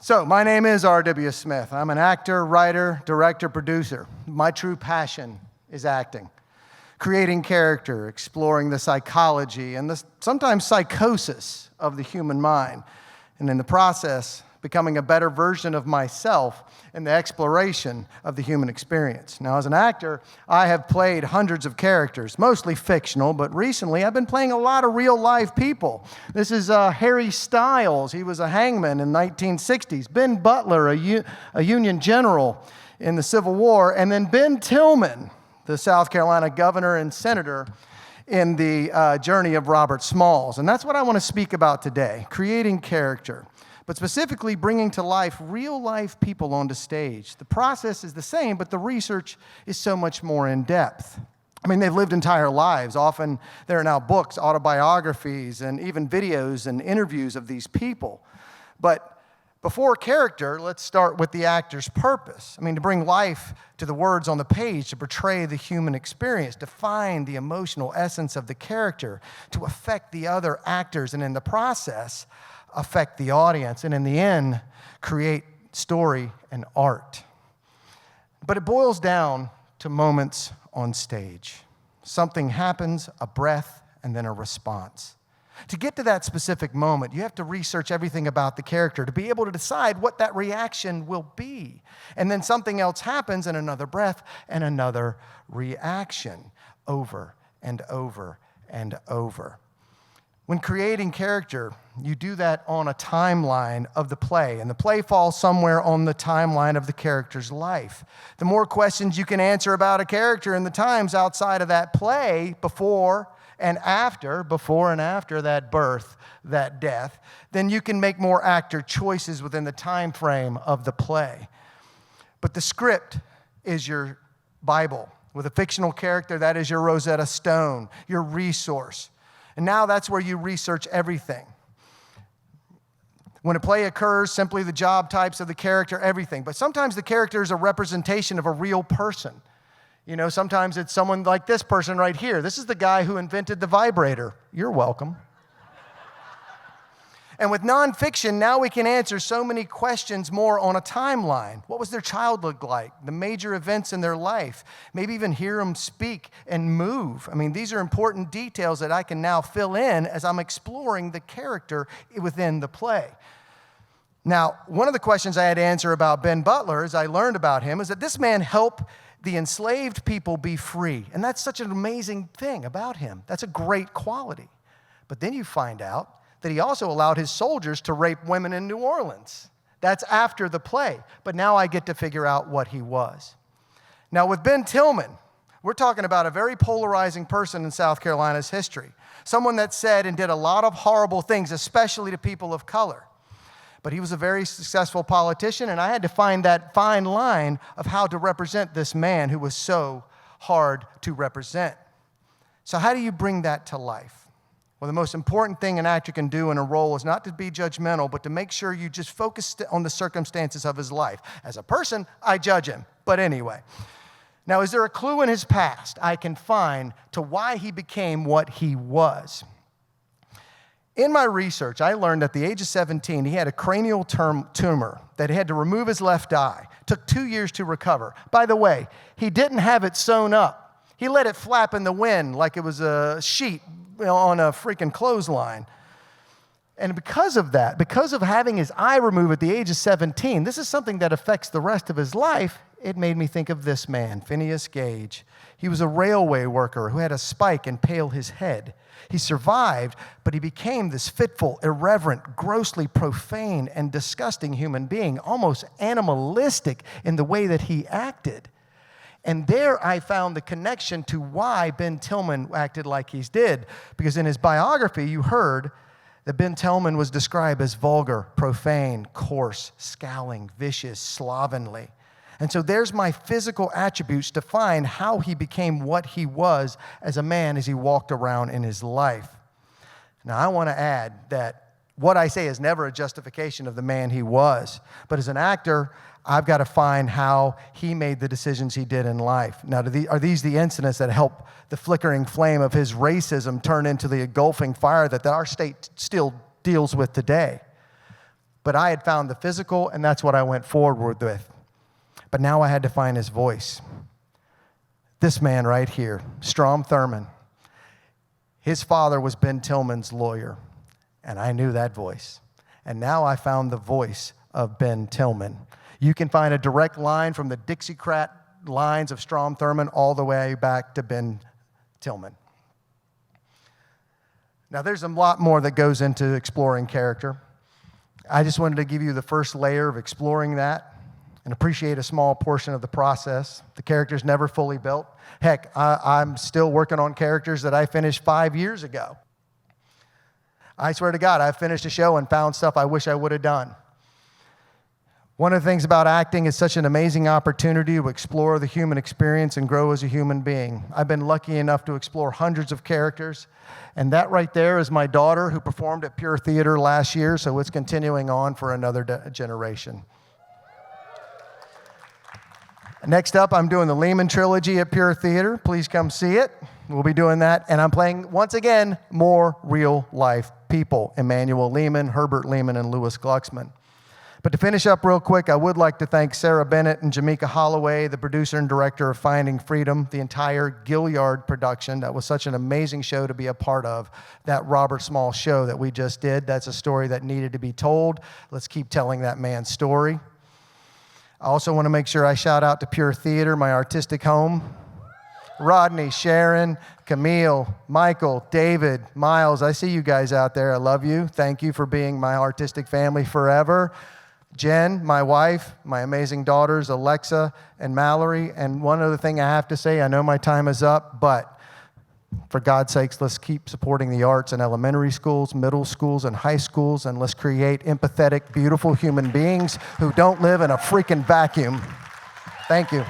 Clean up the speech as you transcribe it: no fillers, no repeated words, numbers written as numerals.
So, my name is R.W. Smith. I'm an actor, writer, director, producer. My true passion is acting. Creating character, exploring the psychology and the sometimes psychosis of the human mind, and in the process, becoming a better version of myself in the exploration of the human experience. Now, as an actor, I have played hundreds of characters, mostly fictional, but recently I've been playing a lot of real-life people. This is Harry Styles. He was a hangman in the 1960s. Ben Butler, a Union general in the Civil War, and then Ben Tillman, the South Carolina governor and senator in the journey of Robert Smalls. And that's what I want to speak about today, creating character, but specifically bringing to life real-life people onto stage. The process is the same, but the research is so much more in-depth. I mean, they've lived entire lives. Often there are now books, autobiographies, and even videos and interviews of these people. But before character, let's start with the actor's purpose. I mean, to bring life to the words on the page, to portray the human experience, to find the emotional essence of the character, to affect the other actors, and in the process, affect the audience, and in the end, create story and art. But it boils down to moments on stage. Something happens, a breath, and then a response. To get to that specific moment, you have to research everything about the character to be able to decide what that reaction will be. And then something else happens, and another breath, and another reaction, over and over and over. When creating character, you do that on a timeline of the play, and the play falls somewhere on the timeline of the character's life. The more questions you can answer about a character in the times outside of that play, before and after that birth, that death, then you can make more actor choices within the time frame of the play. But the script is your Bible. With a fictional character, that is your Rosetta Stone, your resource. And now that's where you research everything. When a play occurs, simply the job types of the character, everything. But sometimes the character is a representation of a real person. You know, sometimes it's someone like this person right here. This is the guy who invented the vibrator. You're welcome. And with nonfiction, now we can answer so many questions more on a timeline. What was their childhood like? The major events in their life. Maybe even hear them speak and move. I mean, these are important details that I can now fill in as I'm exploring the character within the play. Now, one of the questions I had to answer about Ben Butler, as I learned about him, is that this man helped the enslaved people be free. And that's such an amazing thing about him. That's a great quality. But then you find out that he also allowed his soldiers to rape women in New Orleans. That's after the play. But now I get to figure out what he was. Now with Ben Tillman, we're talking about a very polarizing person in South Carolina's history. Someone that said and did a lot of horrible things, especially to people of color. But he was a very successful politician, and I had to find that fine line of how to represent this man who was so hard to represent. So how do you bring that to life? Well, the most important thing an actor can do in a role is not to be judgmental, but to make sure you just focus on the circumstances of his life. As a person, I judge him, but anyway. Now, is there a clue in his past I can find to why he became what he was? In my research, I learned at the age of 17, he had a cranial tumor that he had to remove his left eye. Took 2 years to recover. By the way, he didn't have it sewn up. He let it flap in the wind like it was a sheet on a freaking clothesline. And because of that, because of having his eye removed at the age of 17, this is something that affects the rest of his life. It made me think of this man, Phineas Gage. He was a railway worker who had a spike impale his head. He survived, but he became this fitful, irreverent, grossly profane, and disgusting human being, almost animalistic in the way that he acted. And there I found the connection to why Ben Tillman acted like he did. Because in his biography, you heard that Ben Tillman was described as vulgar, profane, coarse, scowling, vicious, slovenly. And so there's my physical attributes to find how he became what he was as a man as he walked around in his life. Now, I want to add that what I say is never a justification of the man he was. But as an actor, I've got to find how he made the decisions he did in life. Now, are these the incidents that help the flickering flame of his racism turn into the engulfing fire that our state still deals with today? But I had found the physical, and that's what I went forward with. But now I had to find his voice. This man right here, Strom Thurmond, his father was Ben Tillman's lawyer, and I knew that voice. And now I found the voice of Ben Tillman. You can find a direct line from the Dixiecrat lines of Strom Thurmond all the way back to Ben Tillman. Now, there's a lot more that goes into exploring character. I just wanted to give you the first layer of exploring that and appreciate a small portion of the process. The character's never fully built. Heck, I'm still working on characters that I finished 5 years ago. I swear to God, I finished a show and found stuff I wish I would have done. One of the things about acting is such an amazing opportunity to explore the human experience and grow as a human being. I've been lucky enough to explore hundreds of characters, and that right there is my daughter who performed at Pure Theater last year, so it's continuing on for another generation. Next up, I'm doing the Lehman trilogy at Pure Theater. Please come see it. We'll be doing that, and I'm playing, once again, more real-life people. Emanuel Lehman, Herbert Lehman, and Louis Glucksman. But to finish up real quick, I would like to thank Sarah Bennett and Jamaica Holloway, the producer and director of Finding Freedom, the entire Gilliard production. That was such an amazing show to be a part of. That Robert Small show that we just did, that's a story that needed to be told. Let's keep telling that man's story. I also want to make sure I shout out to Pure Theater, my artistic home. Rodney, Sharon, Camille, Michael, David, Miles, I see you guys out there. I love you. Thank you for being my artistic family forever. Jen, my wife, my amazing daughters, Alexa and Mallory. And one other thing I have to say, I know my time is up, but for God's sakes, let's keep supporting the arts in elementary schools, middle schools, and high schools, and let's create empathetic, beautiful human beings who don't live in a freaking vacuum. Thank you.